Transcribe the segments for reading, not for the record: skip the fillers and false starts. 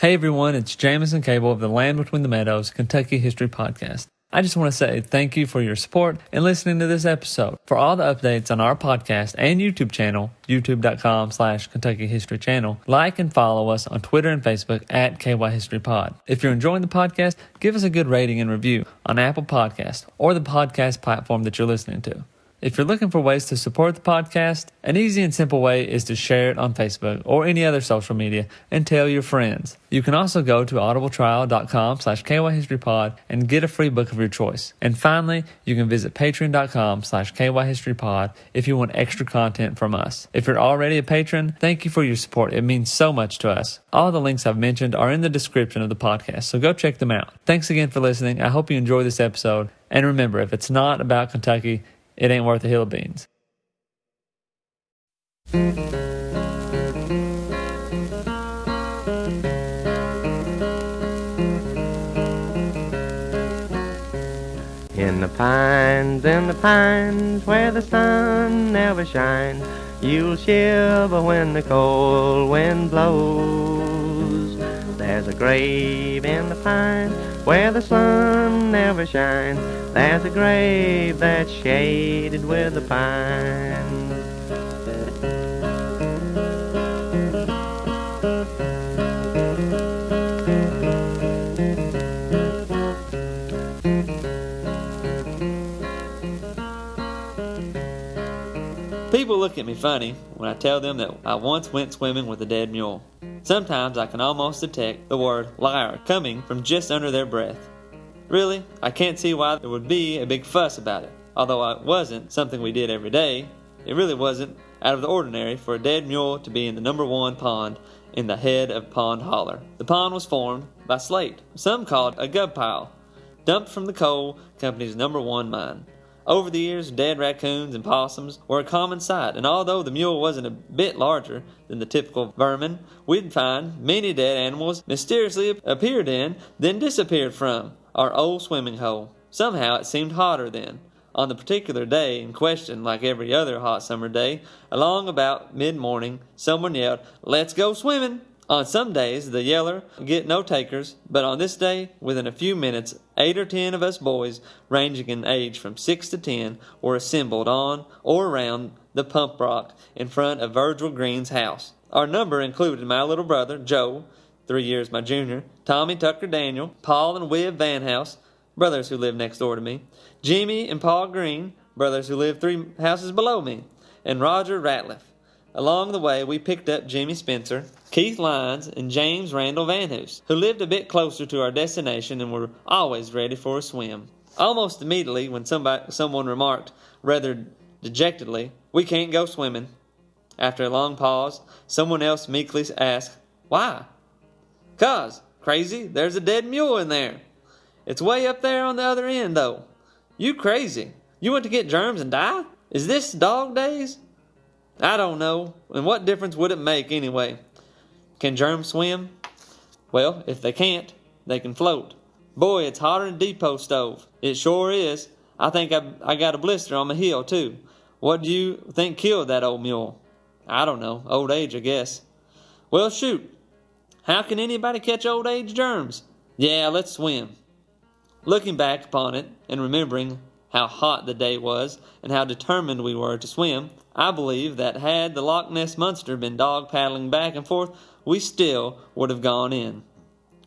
Hey everyone, it's Jamison Cable of the Land Between the Meadows, Kentucky History Podcast. I just want to say thank you for your support and listening to this episode. For all the updates on our podcast and YouTube channel, youtube.com/Kentucky History Channel, like and follow us on Twitter and Facebook at KY History Pod. If you're enjoying the podcast, give us a good rating and review on Apple Podcasts or the podcast platform that you're listening to. If you're looking for ways to support the podcast, an easy and simple way is to share it on Facebook or any other social media and tell your friends. You can also go to audibletrial.com/KYHistoryPod and get a free book of your choice. And finally, you can visit patreon.com/KYHistoryPod if you want extra content from us. If you're already a patron, thank you for your support. It means so much to us. All the links I've mentioned are in the description of the podcast, so go check them out. Thanks again for listening. I hope you enjoy this episode. And remember, if it's not about Kentucky, it ain't worth a hill of beans. In the pines, where the sun never shines, you'll shiver when the cold wind blows. There's a grave in the pines, where the sun never shines. There's a grave that's shaded with the pines. People look at me funny when I tell them that I once went swimming with a dead mule. Sometimes I can almost detect the word liar coming from just under their breath. Really, I can't see why there would be a big fuss about it. Although it wasn't something we did every day, it really wasn't out of the ordinary for a dead mule to be in the number one pond in the head of Pond Holler. The pond was formed by slate, some called a gub pile, dumped from the coal company's number one mine. Over the years, dead raccoons and possums were a common sight, and although the mule wasn't a bit larger than the typical vermin, we'd find many dead animals mysteriously appeared in, then disappeared from, our old swimming hole. Somehow it seemed hotter then. On the particular day in question, like every other hot summer day, along about mid-morning, someone yelled, "Let's go swimming!" On some days, the yeller get no takers, but on this day, within a few minutes, 8 or 10 of us boys, ranging in age from 6 to 10, were assembled on or around the pump rock in front of Virgil Green's house. Our number included my little brother, Joe, 3 years my junior, Tommy Tucker Daniel, Paul and Wib Van House, brothers who lived next door to me, Jimmy and Paul Green, brothers who lived 3 houses below me, and Roger Ratliff. Along the way, we picked up Jimmy Spencer, Keith Lyons, and James Randall Van Hoos, who lived a bit closer to our destination and were always ready for a swim. Almost immediately, when someone remarked, rather dejectedly, "We can't go swimming." After a long pause, someone else meekly asked, "Why?" "'Cause, crazy, there's a dead mule in there. It's way up there on the other end, though." "You crazy? You want to get germs and die? Is this dog days?" "I don't know, and what difference would it make anyway? Can germs swim?" "Well, if they can't, they can float. Boy, it's hotter than a depot stove. It sure is. I think I got a blister on my heel, too. What do you think killed that old mule?" "I don't know. Old age, I guess." "Well, shoot. How can anybody catch old age germs? Yeah, let's swim." Looking back upon it and remembering how hot the day was and how determined we were to swim, I believe that had the Loch Ness Monster been dog paddling back and forth, we still would have gone in.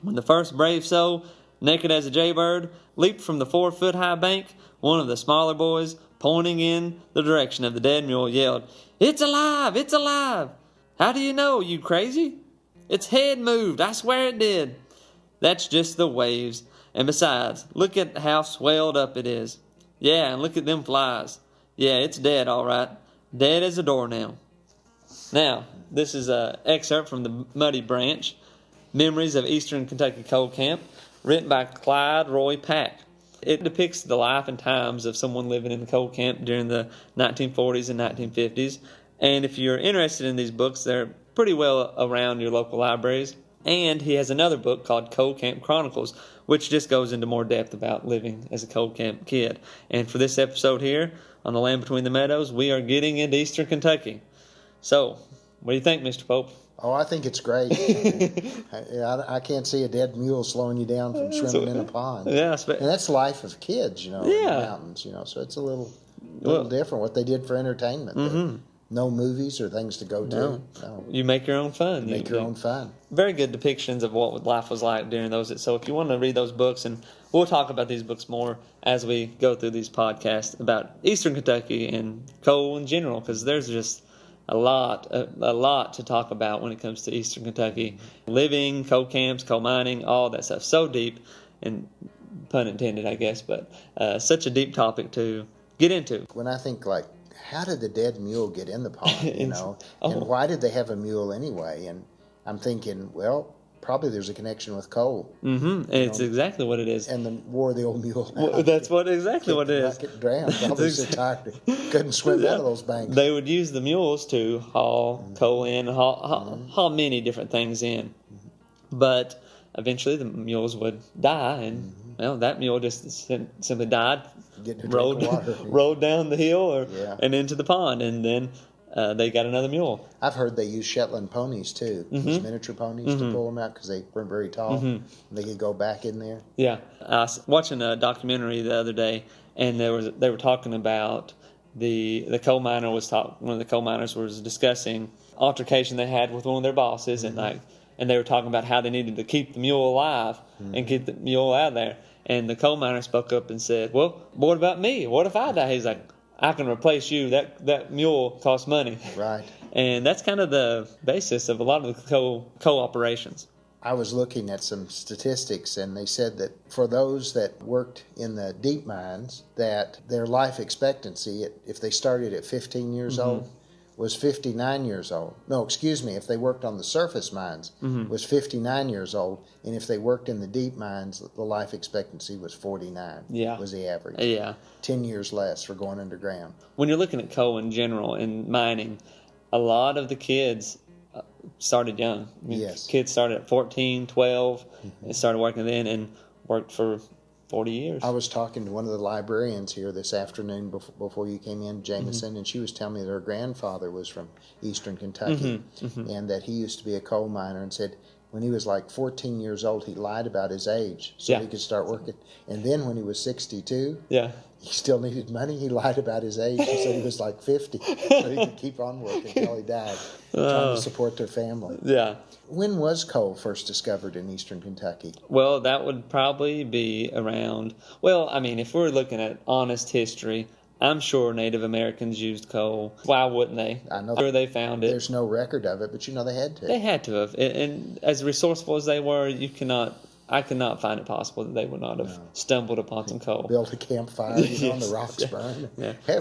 When the first brave soul, naked as a jaybird, leaped from the 4-foot-high bank, one of the smaller boys, pointing in the direction of the dead mule, yelled, "It's alive! It's alive!" "How do you know, you crazy?" "Its head moved. I swear it did." "That's just the waves. And besides, look at how swelled up it is." "Yeah, and look at them flies." "Yeah, it's dead, all right. Dead as a doornail." Now, this is an excerpt from the Muddy Branch, Memories of Eastern Kentucky Coal Camp, written by Clyde Roy Pack. It depicts the life and times of someone living in the coal camp during the 1940s and 1950s. And if you're interested in these books, they're pretty well around your local libraries. And he has another book called Coal Camp Chronicles, which just goes into more depth about living as a coal camp kid. And for this episode here, on the Land Between the Meadows, we are getting into Eastern Kentucky. So, what do you think, Mr. Pope? Oh, I think it's great. I can't see a dead mule slowing you down from swimming in a pond. Yeah, and that's the life of kids, in the mountains, so it's a little different what they did for entertainment. Mm-hmm. No movies or things to go to. No. You make your own fun. You make your own fun. Very good depictions of what life was like during those. So if you want to read those books, and we'll talk about these books more as we go through these podcasts about Eastern Kentucky and coal in general, because there's just a lot to talk about when it comes to Eastern Kentucky. Living, coal camps, coal mining, all that stuff. So deep, and pun intended, I guess, but such a deep topic to get into. When I think, how did the dead mule get in the pond, and why did they have a mule anyway? And I'm thinking, well, probably there's a connection with coal. Mm-hmm. It's exactly what it is. And the wore the old mule. That's exactly what it is. Get drowned. Probably so tired, couldn't swim out of those banks. They would use the mules to haul coal in, haul many different things in. Mm-hmm. But eventually the mules would die, and that mule just simply died, rolled down the hill and into the pond, and then they got another mule. I've heard they use Shetland ponies too, those miniature ponies to pull them out because they weren't very tall. Mm-hmm. They could go back in there. Yeah, I was watching a documentary the other day, and they were talking about the coal miner one of the coal miners was discussing altercation they had with one of their bosses, and they were talking about how they needed to keep the mule alive and get the mule out of there. And the coal miner spoke up and said, "Well, what about me? What if I die?" He's like, "I can replace you. That mule costs money." Right. And that's kind of the basis of a lot of the coal operations. I was looking at some statistics, and they said that for those that worked in the deep mines, that their life expectancy, if they started at 15 years old, was 59 years old. No, excuse me, if they worked on the surface mines, was 59 years old, and if they worked in the deep mines, the life expectancy was 49. Yeah. Was the average. Yeah. 10 years less for going underground. When you're looking at coal in general and mining, a lot of the kids started young. Yes. Kids started at 14, 12, and started working then and worked for 40 years. I was talking to one of the librarians here this afternoon before you came in, Jameson, and she was telling me that her grandfather was from Eastern Kentucky and that he used to be a coal miner, and said when he was like 14 years old, he lied about his age so he could start working. And then when he was 62, he still needed money. He lied about his age. He said he was like 50 so he could keep on working until he died, trying to support their family. Yeah. When was coal first discovered in Eastern Kentucky? Well, that would probably be around, if we're looking at honest history, I'm sure Native Americans used coal. Why wouldn't they? I know. Sure they found it. There's no record of it, but they had to. They had to have. And as resourceful as they were, I cannot find it possible that they would not have stumbled upon some coal. Built a campfire, on the rocks burn.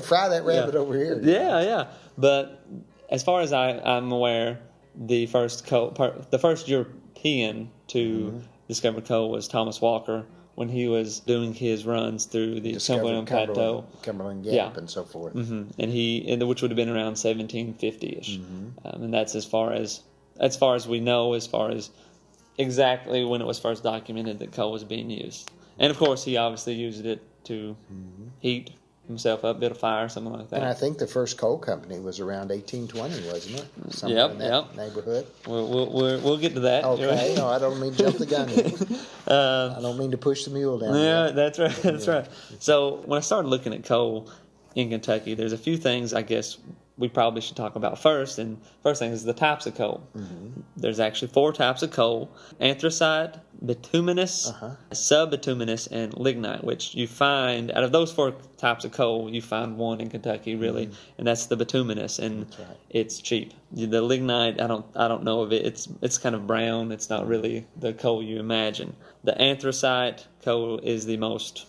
Fry that rabbit over here. Yeah. But as far as I'm aware, the first European to discover coal was Thomas Walker when he was doing his runs through the Cumberland Plateau, Cumberland Gap, and so forth. And which would have been around 1750-ish, and that's as far as we know, as far as exactly when it was first documented that coal was being used. And of course, he obviously used it to heat himself up, build a fire, something like that. And I think the first coal company was around 1820, wasn't it? Somewhere in that neighborhood. We'll get to that. Okay, no, I don't mean to jump the gun here. I don't mean to push the mule down. Yeah, that's right. That's right. So when I started looking at coal in Kentucky, there's a few things I guess we probably should talk about first. And first thing is the types of coal. There's actually 4 types of coal: anthracite, bituminous, subbituminous, and lignite, which you find, out of those 4 types of coal, you find one in Kentucky, really, and that's the bituminous, and it's cheap. The lignite, I don't know of it. It's kind of brown. It's not really the coal you imagine. The anthracite coal is the most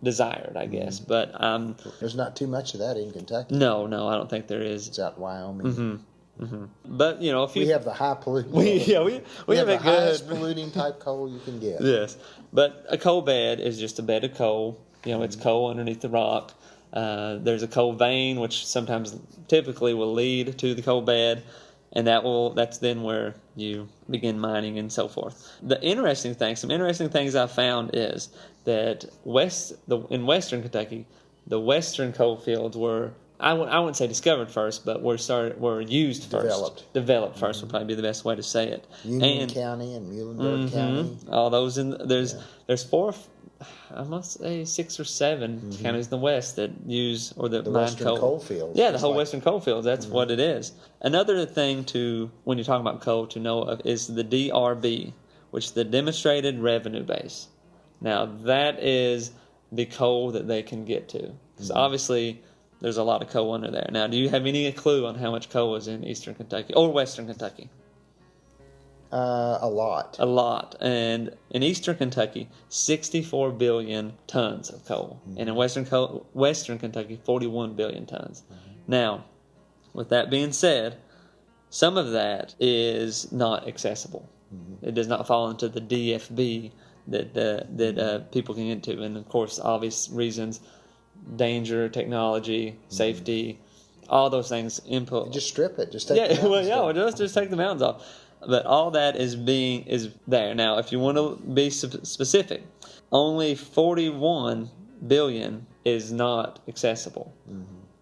desired, I guess, but there's not too much of that in Kentucky. No, I don't think there is. It's out in Wyoming. But we have the high polluting. We have the highest polluting type coal you can get. Yes, but a coal bed is just a bed of coal. It's coal underneath the rock. There's a coal vein, which typically will lead to the coal bed, and that's then where you begin mining and so forth. Some interesting things I've found is that in western Kentucky, the western coal fields were I wouldn't say discovered first, but were used first. Developed first would probably be the best way to say it. Union County and Muhlenberg County. All those there's four, I must say 6 or 7 counties in the west that use or that the mine western coal fields. Yeah, the whole western coal fields. That's what it is. Another thing when you're talking about coal to know of is the DRB, which is the demonstrated revenue base. Now that is the coal that they can get to. Because obviously there's a lot of coal under there. Now, do you have any clue on how much coal is in eastern Kentucky or western Kentucky? A lot. A lot. And in eastern Kentucky, 64 billion tons of coal. And in western Kentucky, 41 billion tons. Now, with that being said, some of that is not accessible. It does not fall into the DFB that people can get to. And, of course, obvious reasons, danger, technology, safety, all those things input. Just strip it. Just take the mountains off. Just take the mountains off. But all that is there. Now, if you want to be specific, only 41 billion is not accessible.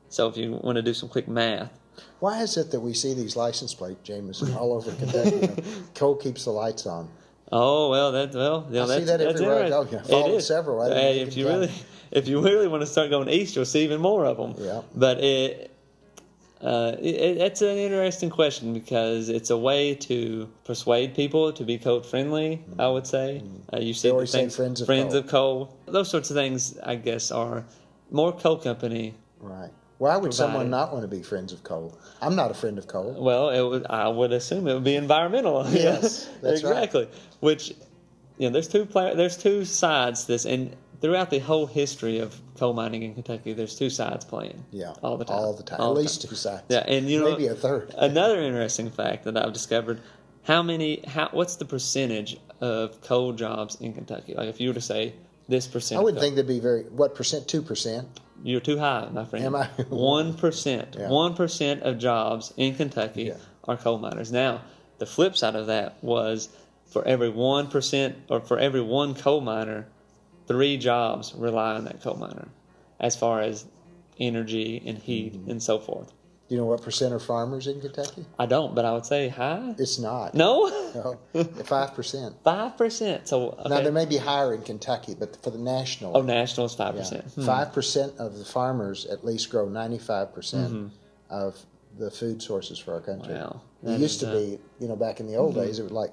So if you want to do some quick math. Why is it that we see these license plates, Jameson, all over Kentucky? Coal keeps the lights on. Oh, well, I see that everywhere I go. I followed several. If you really want to start going east, you'll see even more of them. Yeah. But it's an interesting question because it's a way to persuade people to be coal friendly. I would say you see always say friends of coal. Those sorts of things, I guess, are more coal company. Right. Why would someone not want to be friends of coal? I'm not a friend of coal. Well, I would assume it would be environmental. Yes, that's exactly. Right. Which, there's two sides to this, and throughout the whole history of coal mining in Kentucky, there's two sides playing. Yeah, all the time. At least two sides. Yeah, and maybe a third. Another interesting fact that I've discovered: what's the percentage of coal jobs in Kentucky? Like if you were to say this percent, I wouldn't think there'd be what percent? 2%. You're too high, my friend. Am I? 1%. Yeah. 1% of jobs in Kentucky are coal miners. Now, the flip side of that was for every 1% or for every one coal miner, 3 jobs rely on that coal miner as far as energy and heat and so forth. Do you know what percent are farmers in Kentucky? I don't, but I would say high. It's not. No? No, 5%. 5%. So okay. Now, they may be higher in Kentucky, but for the national. Oh, national is 5%. 5% of the farmers at least grow 95% of the food sources for our country. Wow. It used to be, back in the old days, it was like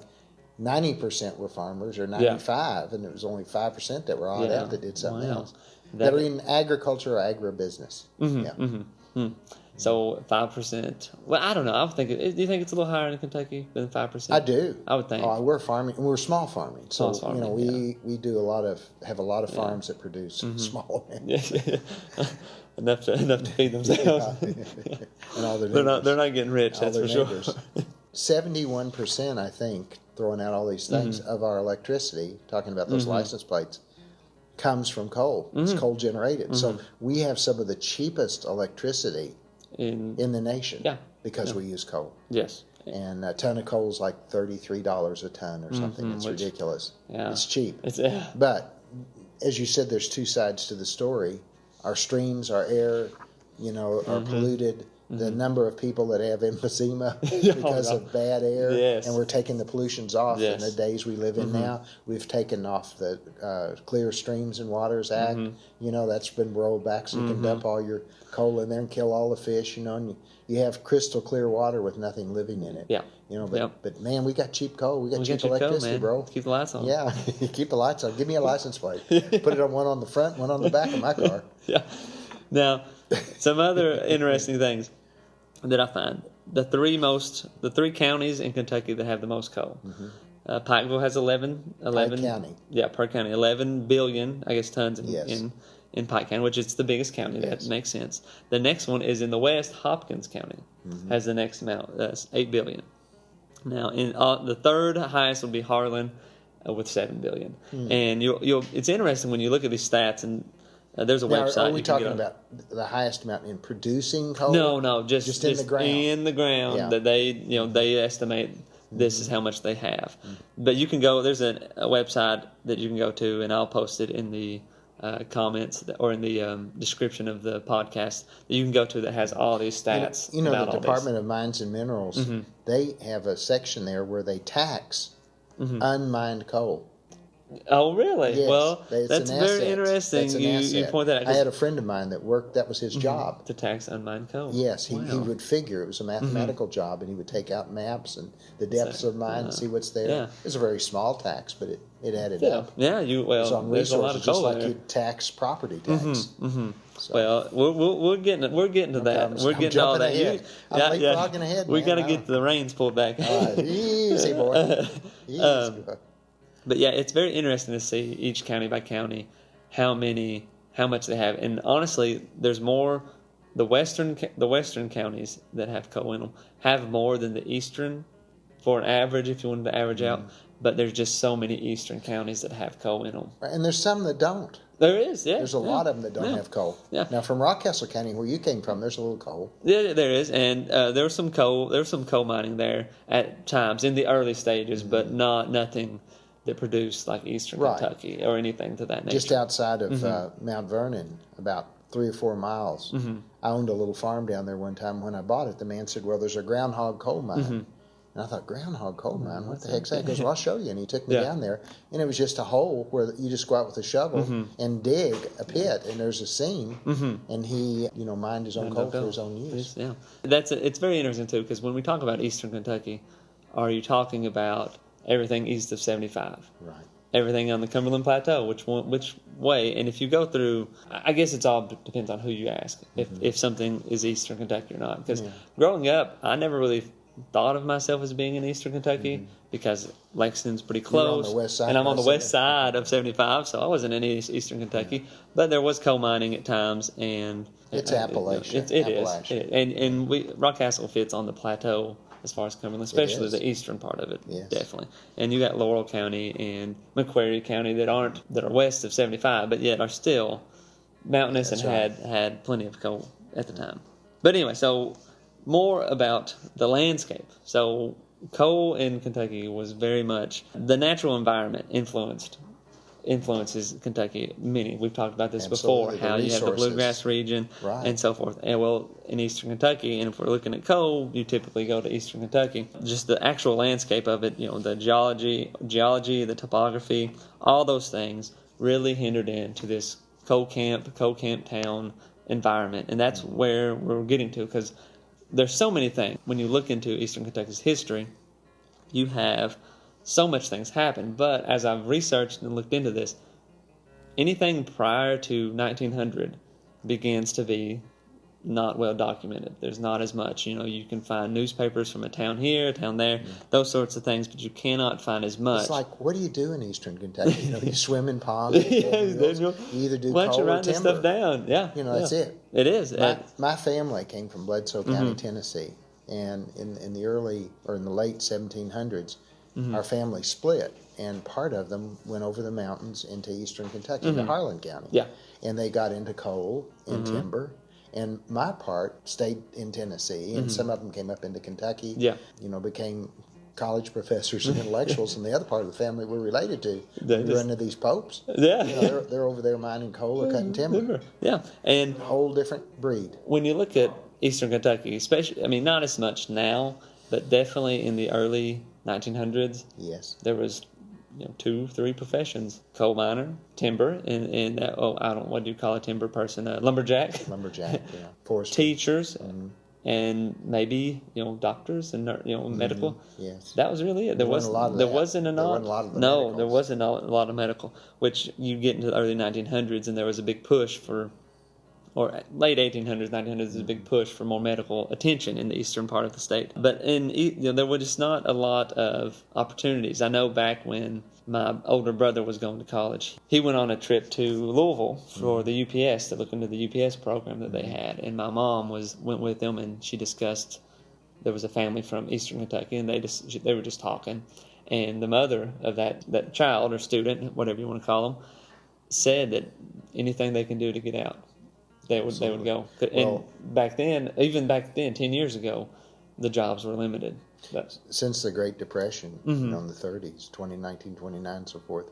90% were farmers or 95%, and it was only 5% that were odd out that did something else. That are in agriculture or agribusiness. So 5%. Well, I don't know. Do you think it's a little higher in Kentucky than 5%? I do. I would think. We're farming, and we're small farming. So we do have a lot of farms that produce small amounts. enough to feed themselves. And all their they're not getting rich. That's for sure. 71%, I think, throwing out all these things of our electricity. Talking about those license plates. Comes from coal. It's coal generated. So we have some of the cheapest electricity in the nation because we use coal. Yes. And a ton of coal is like $33 a ton or something. It's ridiculous. Yeah. It's cheap. But as you said, there's two sides to the story. Our streams, our air, are polluted. The number of people that have emphysema because of bad air, and we're taking the pollutions off in the days we live in now. We've taken off the Clear Streams and Waters Act. That's been rolled back so you can dump all your coal in there and kill all the fish, and you have crystal clear water with nothing living in it. Yeah. But man, we got cheap coal. We got cheap electricity, bro. Keep the lights on. Yeah, keep the lights on. Give me a license plate. Put it on one on the front, one on the back of my car. Yeah. Now, some other interesting things that I find: the three counties in Kentucky that have the most coal. Pikeville has 11 Pike County. Yeah, per county, 11 billion, I guess, tons in Pike County, which is the biggest county. That makes sense. The next one is in the west. Hopkins County has the next amount. That's 8 billion. Now, in the third highest would be Harlan with 7 billion. And it's interesting when you look at these stats and. There's a website. Are we talking about the highest amount in producing coal? No, just in the ground. In the ground that they estimate this is how much they have. But you can go. There's a website that you can go to, and I'll post it in the comments or in the description of the podcast that you can go to that has all these stats. You know, about the all Department of Mines and Minerals, they have a section there where they tax unmined coal. Oh, really? Yes, well, it's that's an very asset. interesting. That's an You asset. point that out. I had a friend of mine that worked, that was his job. To tax unmined coal. Yes, he Wow. would figure. It was a mathematical job, and he would take out maps and the depths of mine and see what's there. Yeah. It was a very small tax, but it added Yeah, up. yeah. It was on There's a lot resources, of just coal like there. you tax property tax. So, Well, we're getting to that. We're getting to all that. Ahead. I'm leapfrogging ahead, We man. got to get the reins pulled back. Easy, boy. Easy, boy. But yeah, it's very interesting to see each county by county how much they have. And honestly, there's more. The western counties that have coal in them have more than the eastern, for an average, if you wanted to average out. But there's just so many eastern counties that have coal in them. And there's some that don't. There is, yeah. There's a lot of them that don't have coal. Yeah. Now, from Rockcastle County, where you came from, there's a little coal. Yeah, there is, and there was some coal. There was some coal mining there at times in the early stages, but nothing that produced like Eastern Kentucky or anything to that nature. Just outside of Mount Vernon, about 3 or 4 miles. I owned a little farm down there one time. When I bought it, the man said, "Well, there's a groundhog coal mine." And I thought, groundhog coal mine? What the heck's that? He goes, "Well, I'll show you." And he took me down there, and it was just a hole where you just go out with a shovel and dig a pit, and there's a seam, and he, mined his own coal for his own use. Yeah, it's very interesting too, because when we talk about Eastern Kentucky, are you talking about everything east of 75? Right. Everything on the Cumberland Plateau, which way? And if you go through, I guess it's all depends on who you ask, if something is Eastern Kentucky or not. Because growing up, I never really thought of myself as being in Eastern Kentucky because Lexington's pretty close, on the west side, and I'm on the west side of 75, so I wasn't in Eastern Kentucky. But there was coal mining at times, and it's Appalachia. It is, and Rockcastle fits on the plateau as far as Cumberland, especially the eastern part of it, definitely. And you got Laurel County and Macquarie County that are west of 75, but yet are still mountainous and had plenty of coal at the time. But anyway, so more about the landscape. So coal in Kentucky was very much the natural environment influences Kentucky. We've talked about this before, how you have the bluegrass region and so forth. And well, in Eastern Kentucky, and if we're looking at coal, you typically go to Eastern Kentucky. Just the actual landscape of it, the geology, the topography, all those things really hindered into this coal camp town environment. And that's where we're getting to, because there's so many things. When you look into Eastern Kentucky's history, you have so much things happen. But as I've researched and looked into this, anything prior to 1900 begins to be not well documented. There's not as much. You can find newspapers from a town here, a town there, those sorts of things, but you cannot find as much. It's like, what do you do in Eastern Kentucky? You swim in ponds. You either do why don't coal you or write this timber. stuff down? Yeah. That's it. It is. My family came from Bledsoe County, Tennessee, and in the late 1700s, our family split, and part of them went over the mountains into Eastern Kentucky, into Harlan County. Yeah. And they got into coal and timber. And my part stayed in Tennessee, and some of them came up into Kentucky. Yeah. Became college professors and intellectuals, and the other part of the family we're related to. We run into these popes. Yeah. They're over there mining coal or cutting timber. Yeah. And whole different breed. When you look at Eastern Kentucky, especially, not as much now, but definitely in the early 1900s, yes, there was 2-3 professions: coal miner, timber, and I don't know, what do you call a timber person? Lumberjack, forester, teachers, and maybe doctors and medical. Yes, that was really it. There wasn't a lot of medical, which you get into the early 1900s, and there was a big push or late 1800s, 1900s, is a big push for more medical attention in the eastern part of the state. But there were just not a lot of opportunities. I know back when my older brother was going to college, he went on a trip to Louisville for the UPS to look into the UPS program that they had, and my mom went with them, and she discussed. There was a family from Eastern Kentucky, and they were just talking, and the mother of that child or student, whatever you want to call them, said that anything they can do to get out, they would go. And back then, 10 years ago, the jobs were limited. Since the Great Depression, in the 30s, 2019, 29, and so forth,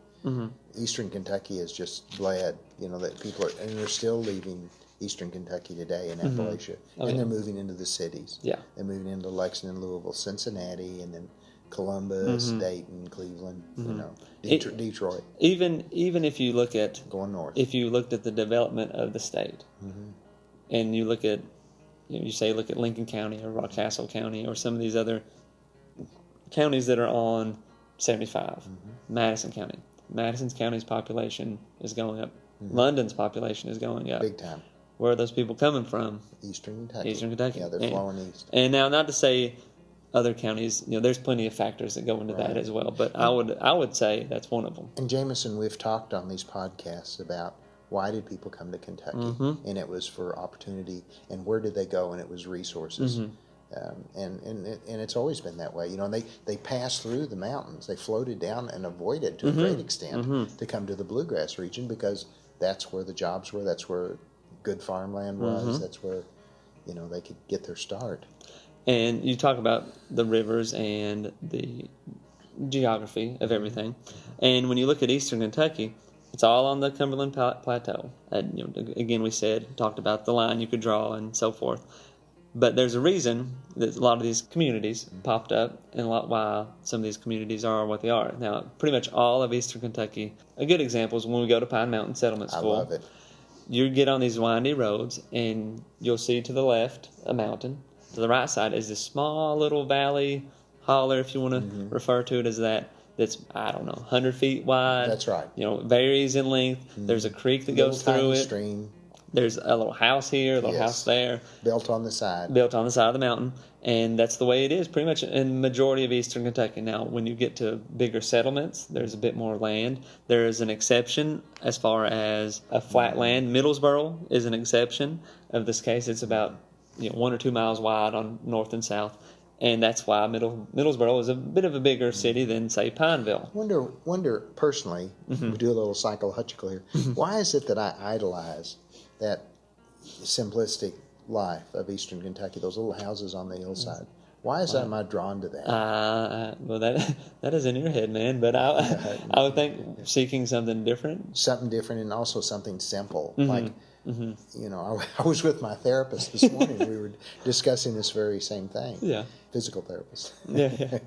Eastern Kentucky has just bled. That people are, and they're still leaving Eastern Kentucky today in Appalachia, and they're moving into the cities. Yeah, they're moving into Lexington, Louisville, Cincinnati, and then Columbus, Dayton, Cleveland, Detroit. Even if you look at going north, if you looked at the development of the state, and you look at look at Lincoln County or Rockcastle County or some of these other counties that are on 75, Madison County. Madison County's population is going up. London's population is going up. Big time. Where are those people coming from? Eastern Kentucky. Eastern Kentucky. Yeah, they're flowing east. And now, not to say other counties, there's plenty of factors that go into that as well, but I would say that's one of them. And Jameson, we've talked on these podcasts about why did people come to Kentucky, and it was for opportunity, and where did they go, and it was resources. And it's always been that way, and they passed through the mountains. They floated down and avoided to a great extent to come to the bluegrass region because that's where the jobs were. That's where good farmland was. That's where they could get their start. And you talk about the rivers and the geography of everything, and when you look at Eastern Kentucky, it's all on the Cumberland Plateau. Again, we talked about the line you could draw and so forth. But there's a reason that a lot of these communities popped up and why some of these communities are what they are. Now, pretty much all of Eastern Kentucky, a good example is when we go to Pine Mountain Settlement School. I love it. You get on these windy roads and you'll see to the left a mountain. To the right side is this small little valley, holler if you want to refer to it as that. That's, 100 feet wide. That's right. Varies in length. There's a creek that goes through it. Stream. There's a little house here, a little house there. Built on the side of the mountain. And that's the way it is pretty much in the majority of Eastern Kentucky. Now, when you get to bigger settlements, there's a bit more land. There is an exception as far as a flat land. Middlesboro is an exception of this case. It's about 1 or 2 miles wide on north and south. And that's why Middlesboro is a bit of a bigger city than, say, Pineville. Wonder personally, we do a little psychological here, why is it that I idolize that simplistic life of Eastern Kentucky, those little houses on the hillside? Why is am I drawn to that? Well, that is in your head, man. But I would think seeking something different. Something different and also something simple. Like, I was with my therapist this morning. We were discussing this very same thing. Yeah. Physical therapist. Yeah.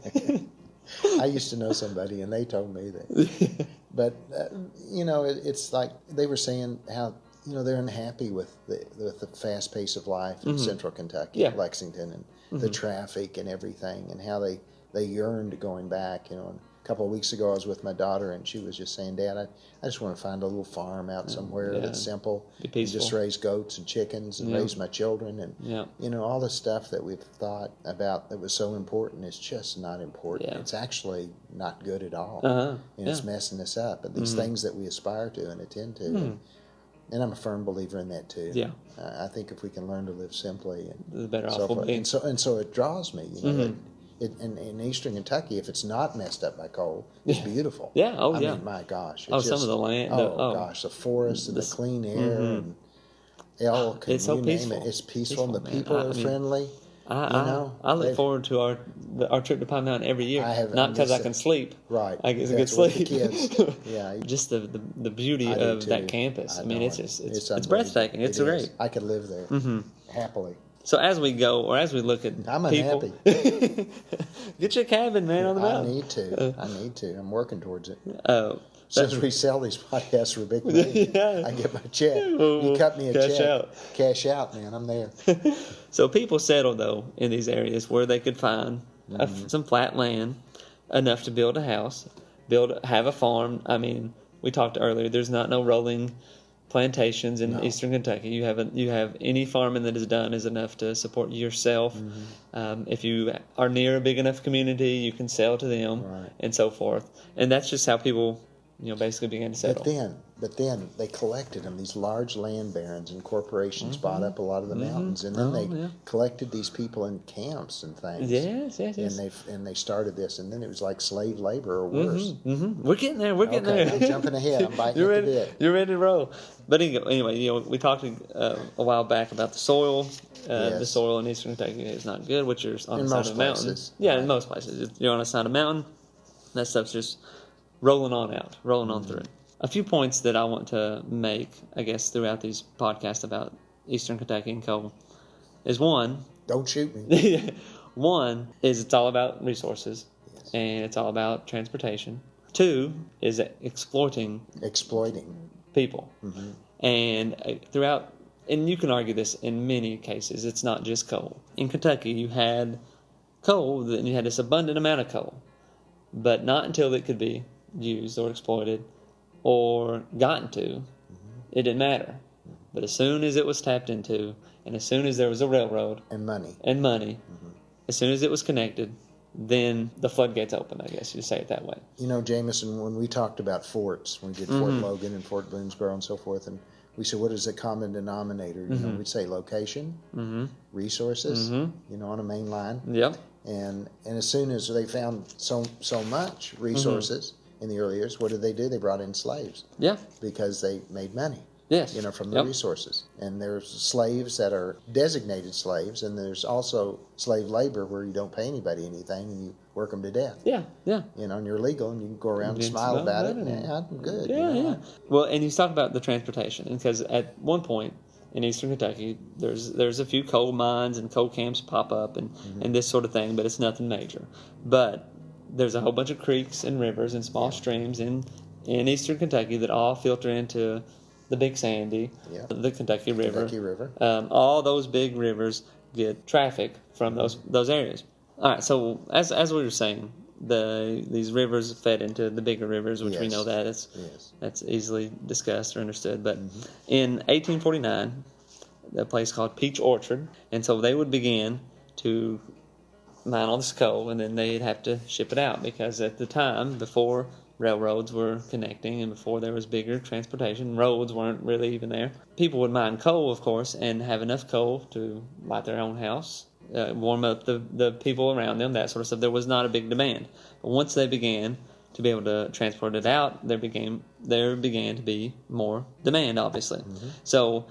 I used to know somebody, and they told me that. But, it's like they were saying how, they're unhappy with the fast pace of life in central Kentucky, Lexington, and the traffic and everything, and how they yearned going back. And a couple of weeks ago, I was with my daughter, and she was just saying, "Dad, I just want to find a little farm out somewhere that's simple, and just raise goats and chickens and raise my children." And all the stuff that we've thought about that was so important is just not important. It's actually not good at all, and it's messing us up. And these things that we aspire to and attend to. And I'm a firm believer in that too. Yeah, I think if we can learn to live simply, and the better so off we'll forth. be. And so it draws me. In Eastern Kentucky, if it's not messed up by coal, it's beautiful. Yeah. I mean, my gosh. Some of the land. The forest and the clean air and it's so peaceful. It's peaceful, and the people are friendly. I look forward to our trip to Pine Mountain every year. Not because I can sleep. Right. I get a good sleep. The kids. Yeah. Just the beauty of that campus. I mean, it's breathtaking. It's great. I could live there happily. So as we go, or as we look at I'm people, unhappy. Get your cabin, man, on the mountain. I need to. I'm working towards it. Since we sell these podcasts for big money, I get my check. You cut me a check. Cash out, man. I'm there. So people settle, though, in these areas where they could find some flat land enough to build a house, have a farm. I mean, we talked earlier, there's no rolling plantations in Eastern Kentucky. You have any farming that is done is enough to support yourself. If you are near a big enough community, you can sell to them and so forth. And that's just how people basically began to settle. But then they collected them. These large land barons and corporations bought up a lot of the mountains, and then they collected these people in camps and things. Yes. And they started this, and then it was like slave labor or worse. We're getting there. We're getting there. I'm jumping ahead. I'm biting at the bit. You're ready to roll. But anyway, we talked a while back about the soil. The soil in eastern Kentucky is not good, which is on the side of a mountain. Yeah, in most places. If you're on the side of a mountain, that stuff's just rolling on through. A few points that I want to make, I guess, throughout these podcasts about eastern Kentucky and coal is one. Don't shoot me. One is it's all about resources, and it's all about transportation. Two is exploiting people. And throughout, and you can argue this in many cases, it's not just coal. In Kentucky, you had coal, and you had this abundant amount of coal, but not until it could be used or exploited or gotten to, it didn't matter. But as soon as it was tapped into, and as soon as there was a railroad and money, as soon as it was connected, then the floodgates opened, I guess you'd say it that way. Jameson, when we talked about forts, when we did Fort Logan and Fort Boonesboro and so forth, and we said, what is the common denominator? We'd say location, resources, on a main line. Yep. And as soon as they found so much resources in the early years, what did they do? They brought in slaves. Yeah. Because they made money. Yes. From the resources. And there's slaves that are designated slaves, and there's also slave labor where you don't pay anybody anything and you work them to death. Yeah. And you're legal, and you can go around and smile about it. I'm good. Yeah. Well, and you talk about the transportation, because at one point in eastern Kentucky, there's a few coal mines and coal camps pop up and this sort of thing, but it's nothing major. But there's a whole bunch of creeks and rivers and small streams in eastern Kentucky that all filter into the Big Sandy, the Kentucky River. All those big rivers get traffic from those areas. All right, so as we were saying, these rivers fed into the bigger rivers, which we know that's easily discussed or understood. But in 1849, a place called Peach Orchard, and so they would begin to mine all this coal, and then they'd have to ship it out, because at the time, before railroads were connecting and before there was bigger transportation, roads weren't really even there, people would mine coal, of course, and have enough coal to light their own house, warm up the people around them, that sort of stuff. There was not a big demand. But once they began to be able to transport it out, there began to be more demand, obviously. So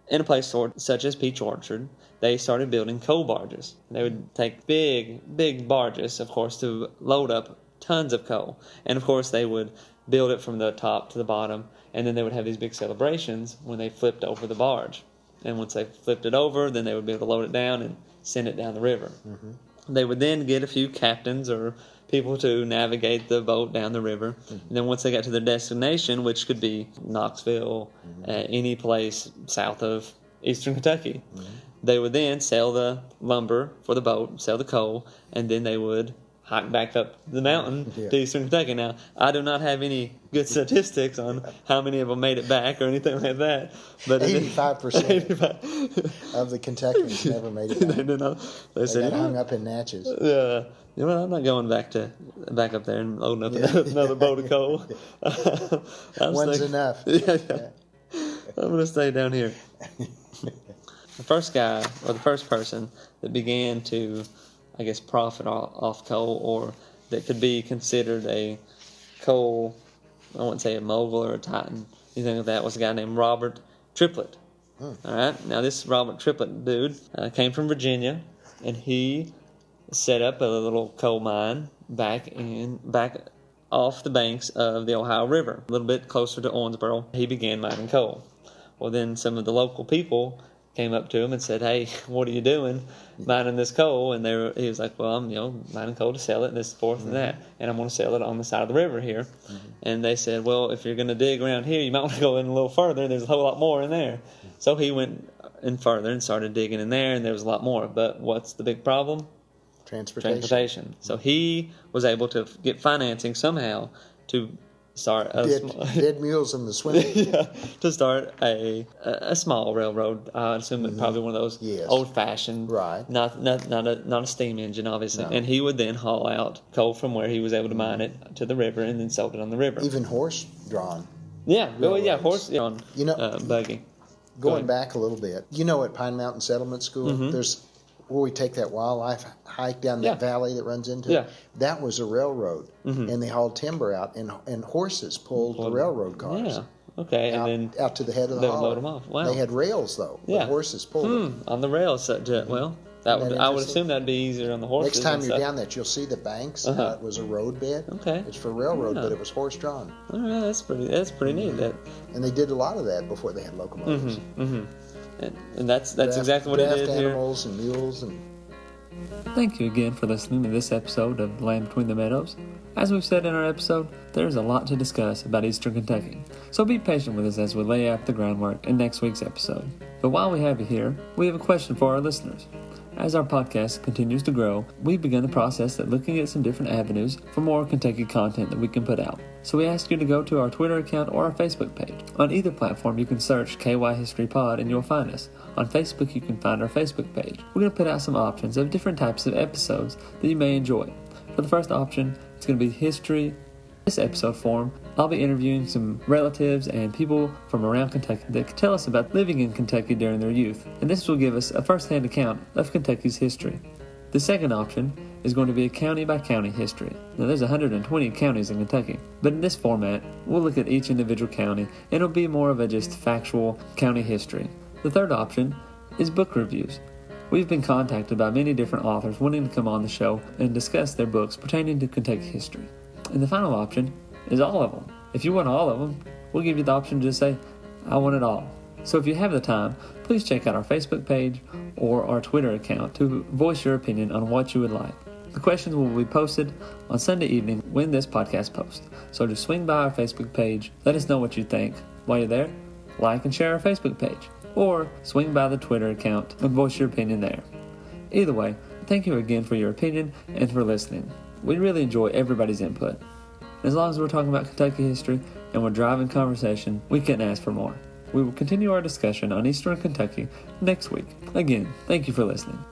in a place such as Peach Orchard, they started building coal barges. They would take big barges, of course, to load up tons of coal. And of course, they would build it from the top to the bottom, and then they would have these big celebrations when they flipped over the barge. And once they flipped it over, then they would be able to load it down and send it down the river. They would then get a few captains or people to navigate the boat down the river. And then once they got to their destination, which could be Knoxville, any place south of eastern Kentucky, they would then sell the lumber for the boat, sell the coal, and then they would hike back up the mountain to eastern Kentucky. Now, I do not have any good statistics on how many of them made it back or anything like that. But 85% of the Kentuckians never made it back. They did not. They said, got hung up in Natchez. Yeah. I'm not going back up there and loading up another boat of coal. One's enough. Yeah. I'm going to stay down here. The first guy, or the first person that began to, I guess, profit off coal, or that could be considered a coal, I wouldn't say a mogul or a titan, anything like that, was a guy named Robert Triplett. All right. Now, this Robert Triplett dude came from Virginia, and he set up a little coal mine back off the banks of the Ohio River, a little bit closer to Owensboro. He began mining coal. Well, then some of the local people came up to him and said, "Hey, what are you doing mining this coal?" And he was like, "Well, I'm mining coal to sell it, and this, forth, and that, and I'm going to sell it on the side of the river here." And they said, "Well, if you're going to dig around here, you might want to go in a little further. There's a whole lot more in there." So he went in further and started digging in there, and there was a lot more. But what's the big problem? Transportation. So he was able to get financing somehow to start dead mules in the swimming pool. yeah, to start a small railroad. I assume it probably one of those Yes. old fashioned, Right. Not a steam engine, obviously. No. And he would then haul out coal from where he was able to mine it to the river, and then sold it on the river. Even horse drawn. Yeah, well, yeah, railroads. horse on buggy. Going back a little bit, at Pine Mountain Settlement School, there's where we take that wildlife hike down that valley that runs into it. That was a railroad, and they hauled timber out, and horses pulled the railroad cars. Yeah. Okay, and then out to the head of the they would holler. load them off. Wow. They had rails though. Yeah. But horses pulled them. On the rails. Well, I would assume that'd be easier on the horses. Next time and you're stuff. down that, you'll see the banks. It was a road bed. Okay. It's for railroad, but it was horse drawn. All right, that's pretty neat. That. And they did a lot of that before they had locomotives. And that's exactly what it is here. Animals and mules and. Thank you again for listening to this episode of Land Between the Meadows. As we've said in our episode, there's a lot to discuss about Eastern Kentucky, so be patient with us as we lay out the groundwork in next week's episode. But while we have you here, we have a question for our listeners. As our podcast continues to grow, we've begun the process of looking at some different avenues for more Kentucky content that we can put out. So we ask you to go to our Twitter account or our Facebook page. On either platform, you can search KY History Pod and you'll find us. On Facebook, you can find our Facebook page. We're going to put out some options of different types of episodes that you may enjoy. For the first option, it's going to be history. This episode form, I'll be interviewing some relatives and people from around Kentucky that can tell us about living in Kentucky during their youth, and this will give us a first-hand account of Kentucky's history. The second option is going to be a county-by-county history. Now, there's 120 counties in Kentucky, but in this format, we'll look at each individual county, and it'll be more of a just factual county history. The third option is book reviews. We've been contacted by many different authors wanting to come on the show and discuss their books pertaining to Kentucky history. And the final option is all of them. If you want all of them, we'll give you the option to just say, I want it all. So if you have the time, please check out our Facebook page or our Twitter account to voice your opinion on what you would like. The questions will be posted on Sunday evening when this podcast posts. So just swing by our Facebook page, let us know what you think. While you're there, like and share our Facebook page, or swing by the Twitter account and voice your opinion there. Either way, thank you again for your opinion and for listening. We really enjoy everybody's input. As long as we're talking about Kentucky history and we're driving conversation, we couldn't ask for more. We will continue our discussion on Eastern Kentucky next week. Again, thank you for listening.